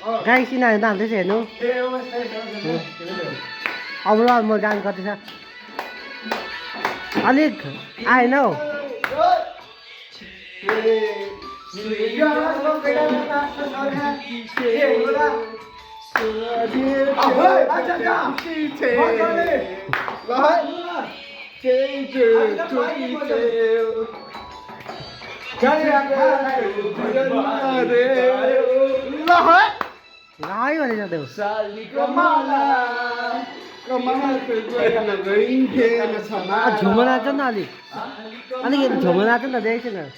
गाई सिनायो जाँदैछ हेर्नु अब ल म जानु कति छ अलिक आएन हौ Nói vào đây là được. झुमर आएको नि अलिक अलिकति झुमर आएको नि त देखेको छैन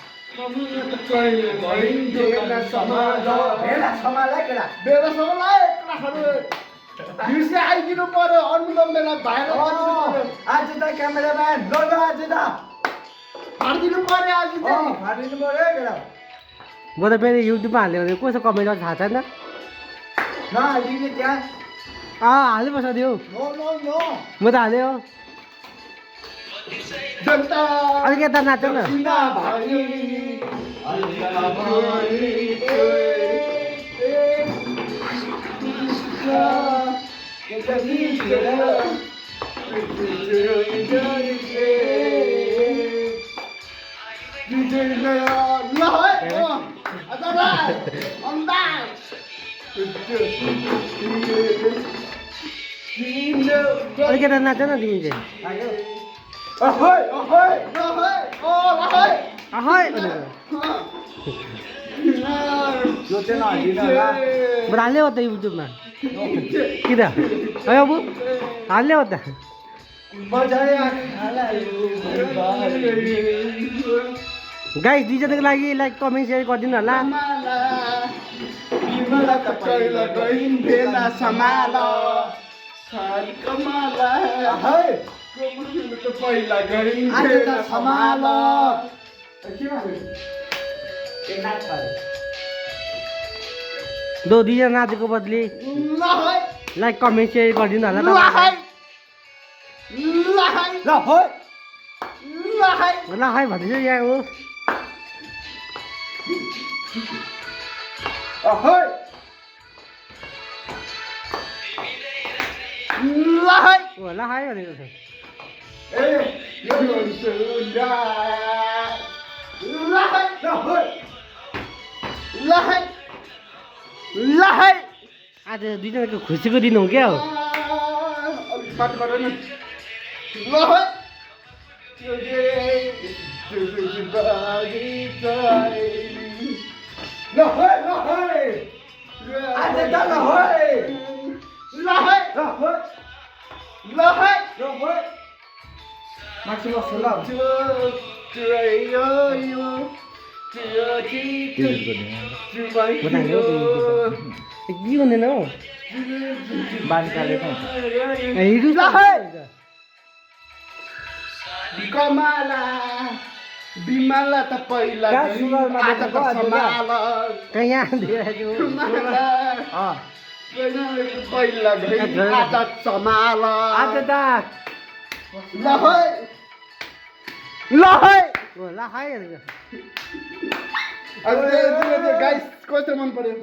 आइदिनु पर्यो अनुलोम बेला भाइरल आज त क्यामेराम्यान ल आज त फाडिदिनु पर्यो आज त फाडिदिनु पर्यो म त फेरि युट्युबमा हाल्यो भने कसो कमेन्ट गर्छ थाहा छैन नहालिदिने त्यहाँ हाल्नुपर्छ दियो म त हाल्यो अलिक यता नाच न अलिक यता नाच न तिमी चाहिँ म हाल्यो त युट्युबमा किन है अब हाल्यो त गाइस दुईजनाको लागि लाइक कमेन्ट सेयर गरिदिनु होला दुईजना नाचेको बदली लाइक कमेन्ट सेयर गरिदिनु होला ल है भन्दैछु यहाँ हो ल है भनेको छ आज दुईजनाको खुसीको दिन हो क्या हो के हुँदैन हौ बिमला त पहिला यहाँ पहिला आज समाल आज त ल है गाइस कस्तो मन पर्यो